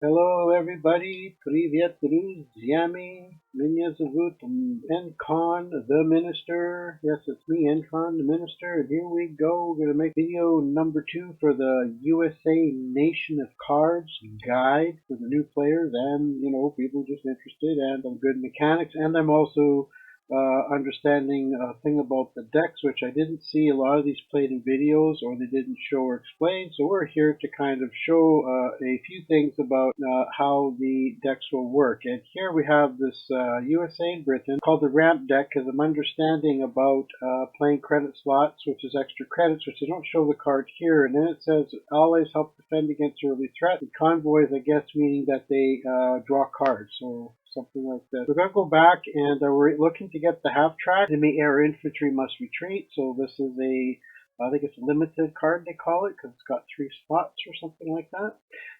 Hello, everybody. Привет, друзьями. Меня зовут Encon, the Minister. Yes, it's me, Encon, the Minister. And here we go. We're going to make video number 2 for the USA Nation of Cards guide for the new players and, people just interested and on good mechanics. And I'm also understanding a thing about the decks, which I didn't see a lot of these played in videos or they didn't show or explain. So we're here to kind of show a few things about how the decks will work. And here we have this USA and Britain called the ramp deck, because I'm understanding about playing credit slots, which is extra credits, which they don't show the card here. And then it says always help defend against early threat. And convoys, I guess, meaning that they draw cards. So something like that. We're going to go back and we're looking to get the half track. Enemy air infantry must retreat. So this is I think it's a limited card they call it, because it's got 3 slots or something like that.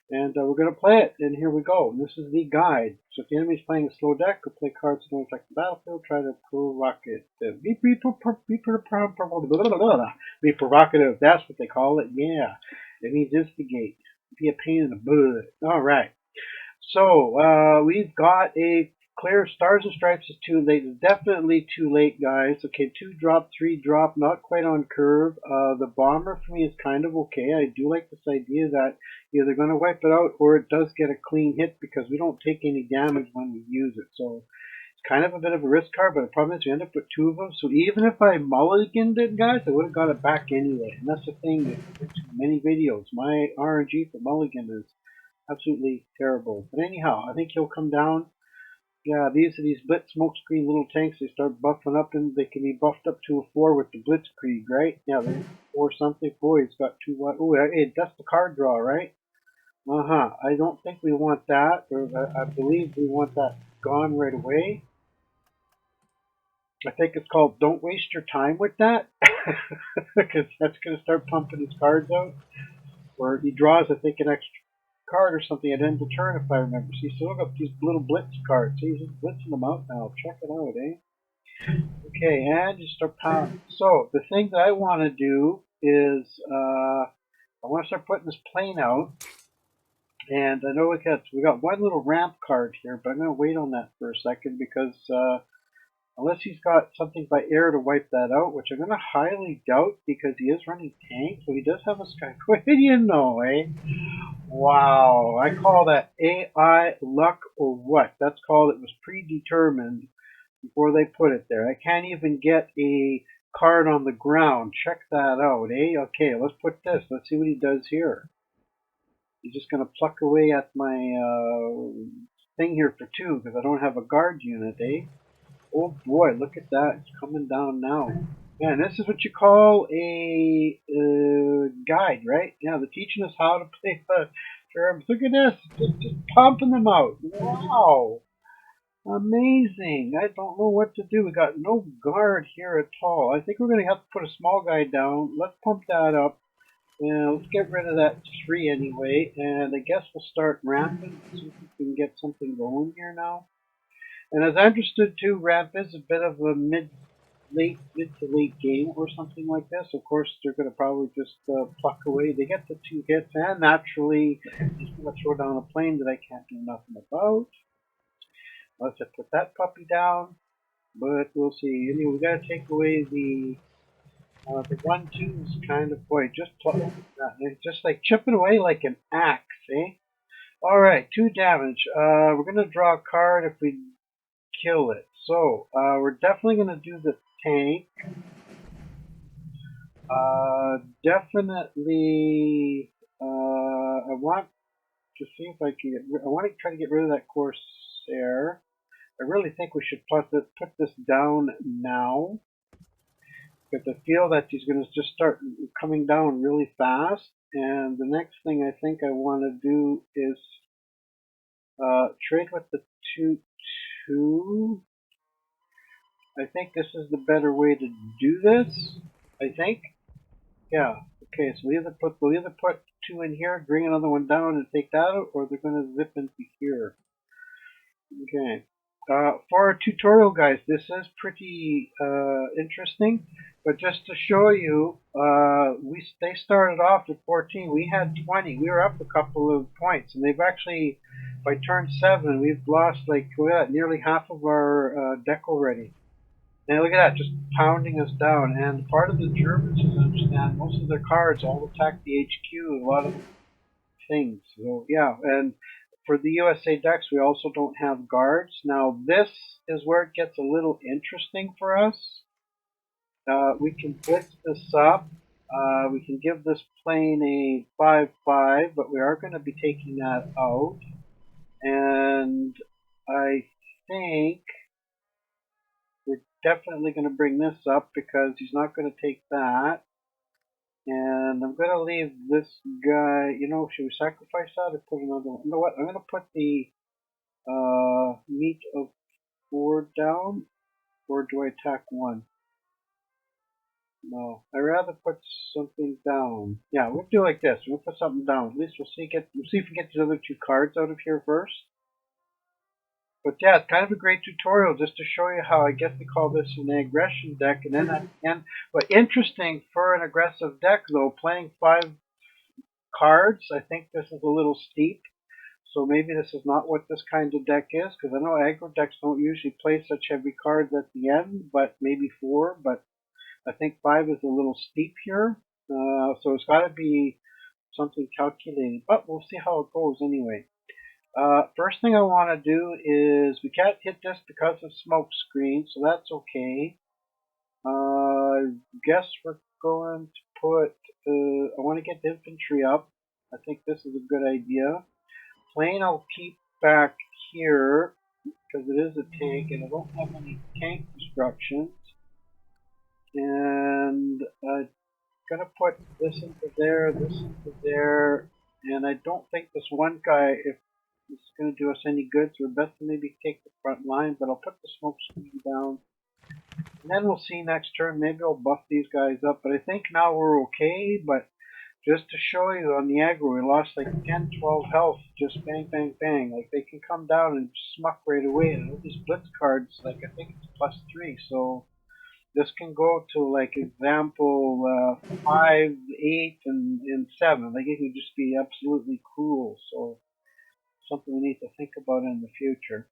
And we're going to play it. And here we go. And this is the guide. So if the enemy's playing a slow deck, or play cards that don't affect the battlefield, try to provocative. Be provocative. That's what they call it. Yeah. It means instigate. Be a pain in the butt. All right. So we've got a clear. Stars and Stripes is too late. It's definitely too late, guys. Okay, 2 drop, 3 drop, not quite on curve. The Bomber for me is kind of okay. I do like this idea that either they're going to wipe it out or it does get a clean hit, because we don't take any damage when we use it. So it's kind of a bit of a risk card, but the problem is we end up with 2 of them. So even if I mulliganed it, guys, I would have got it back anyway. And that's the thing with many videos. My RNG for mulligan is absolutely terrible. But anyhow, I think he'll come down. Yeah, these are these blitz smokescreen little tanks. They start buffing up, and they can be buffed up to a 4 with the blitzkrieg, right? Yeah, they're 4 something. Boy, he's got 2 what? Oh, hey, that's the card draw, right? I don't think we want that. Or I believe we want that gone right away. I think it's called "Don't Waste Your Time with That," because that's going to start pumping his cards out. Or he draws, I think, an extra card or something at end of turn, if I remember. See, so look up these little blitz cards. See, he's just blitzing them out now. Check it out, eh? Okay, and you start pounding. So the thing that I want to do is I want to start putting this plane out. And I know we got one little ramp card here, but I'm going to wait on that for a second, because unless he's got something by air to wipe that out, which I'm going to highly doubt, because he is running tank, so he does have a sky. What do you know, eh? Wow, I call that AI luck or what? That's called, it was predetermined before they put it there. I can't even get a card on the ground. Check that out, eh? Okay, let's put this. Let's see what he does here. He's just going to pluck away at my thing here for 2, because I don't have a guard unit, eh? Oh boy, look at that. It's coming down now. Yeah, and this is what you call a guide, right? Yeah, they're teaching us how to play the terms. Look at this. Just pumping them out. Wow. Amazing. I don't know what to do. We got no guard here at all. I think we're going to have to put a small guy down. Let's pump that up. And let's get rid of that 3 anyway. And I guess we'll start ramping. See if we can get something going here now. And as I understood too, ramp is a bit of a mid to late game or something like this. Of course, they're going to probably just pluck away. They get the 2 hits, and naturally, he's going to throw down a plane that I can't do nothing about. Let's just put that puppy down, but we'll see. Anyway, we got to take away the 1-2 is kind of, boy, just like chipping away like an axe, eh? All right, 2 damage. We're going to draw a card if we kill it. So we're definitely going to do the tank. Definitely, I want to see if I can I want to try to get rid of that Corsair. I really think we should put this down now, because I feel that he's going to just start coming down really fast. And the next thing I think I want to do is trade with the 2-2. I think this is the better way to do this. I think. Yeah. Okay. So we'll either put 2 in here, bring another one down, and take that out, or they're going to zip into here. Okay. For our tutorial, guys, this is pretty interesting. But just to show you, they started off at 14. We had 20. We were up a couple of points, and they've actually, by turn 7, we've lost like nearly half of our deck already. And look at that, just pounding us down. And part of the Germans, as I understand, most of their cards all attack the HQ. A lot of things. So yeah, and for the USA decks, we also don't have guards. Now this is where it gets a little interesting for us. We can blitz this up. We can give this plane a 5/5, but we are going to be taking that out. And I think we're definitely going to bring this up because he's not going to take that. And I'm going to leave this guy, should we sacrifice that or put another one? You know what, I'm going to put the meat of 4 down, or do I attack 1? No, I'd rather put something down. Yeah, we'll do like this. We'll put something down. At least we'll see if we get these other 2 cards out of here first. But yeah, it's kind of a great tutorial just to show you how I guess they call this an aggression deck. And then but interesting for an aggressive deck though, playing 5 cards, I think this is a little steep. So maybe this is not what this kind of deck is, because I know aggro decks don't usually play such heavy cards at the end, but maybe 4. But I think 5 is a little steep here. So it's got to be something calculated. But we'll see how it goes anyway. First thing I want to do is, we can't hit this because of smoke screen, so that's okay. Guess we're going to put, I want to get the infantry up. I think this is a good idea. Plane I'll keep back here because it is a tank and I don't have any tank destructions. And I'm going to put this into there, and I don't think this one guy, if it's going to do us any good, so we're best to maybe take the front line, but I'll put the smoke screen down. And then we'll see next turn, maybe I'll buff these guys up, but I think now we're okay. But just to show you on the aggro, we lost like 10, 12 health, just bang, bang, bang. Like they can come down and smuck right away. And all these blitz cards, like I think it's +3, so this can go to like example 5, 8, and 7. Like it can just be absolutely cruel. So something we need to think about in the future.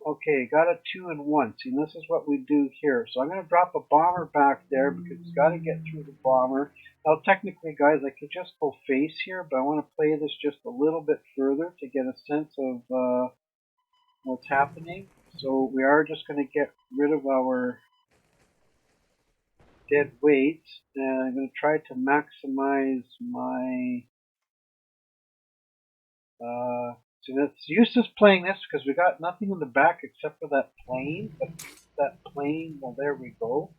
Okay, got a 2 and 1. See, this is what we do here. So I'm going to drop a bomber back there because it's got to get through the bomber. Now, technically, guys, I could just go face here, but I want to play this just a little bit further to get a sense of what's happening. So we are just going to get rid of our dead weights, and I'm going to try to maximize my so it's useless playing this because we got nothing in the back except for that plane. But that plane, well, there we go.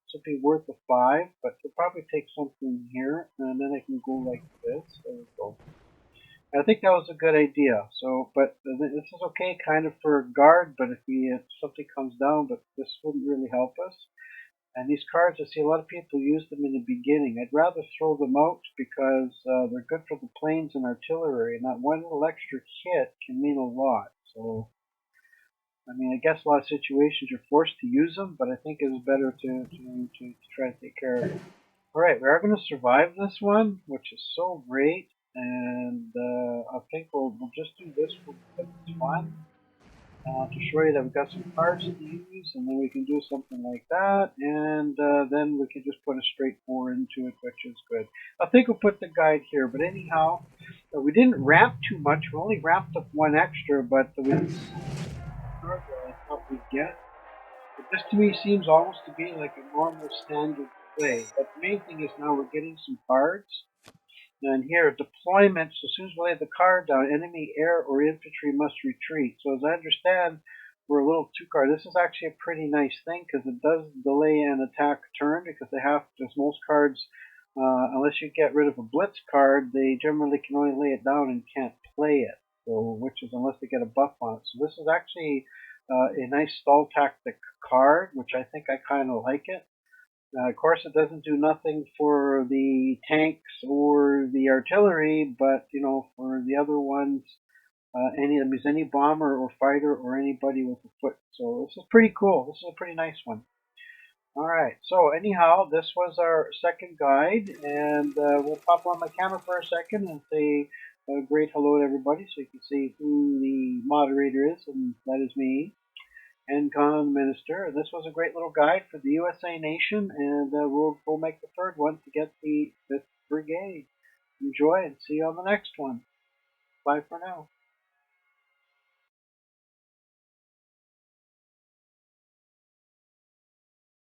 This will be worth a 5, but we'll probably take something here, and then I can go like this. There we go. I think that was a good idea. So, but this is okay kind of for a guard, but if something comes down, but this wouldn't really help us. And these cards, I see a lot of people use them in the beginning. I'd rather throw them out because they're good for the planes and artillery, and that one little extra hit can mean a lot. So, I mean, I guess a lot of situations you're forced to use them, but I think it's better to try to take care of it. Alright, we are going to survive this one, which is so great, and I think we'll just do this for it's fun. To show you that we've got some cards to use, and then we can do something like that, and then we can just put a straight 4 into it, which is good. I think we'll put the guide here, but anyhow, we didn't ramp too much. We only ramped up 1 extra, but we didn't I thought we'd get. But this to me seems almost to be like a normal standard play. But the main thing is now we're getting some cards. And here, deployment, so as soon as we lay the card down, enemy air or infantry must retreat. So as I understand, we're a little 2 card. This is actually a pretty nice thing because it does delay an attack turn because they have to, as most cards, unless you get rid of a blitz card, they generally can only lay it down and can't play it. So, which is unless they get a buff on it. So this is actually a nice stall tactic card, which I think I kind of like it. Of course, it doesn't do nothing for the tanks or the artillery, but for the other ones, any bomber or fighter or anybody with a foot. So this is pretty cool. This is a pretty nice one. All right. So anyhow, this was our second guide, and we'll pop on my camera for a second and say a great hello to everybody, so you can see who the moderator is, and that is me, and Con Minister. And this was a great little guide for the USA Nation, and we'll make the third one to get the 5th Brigade. Enjoy and see you on the next one. Bye for now.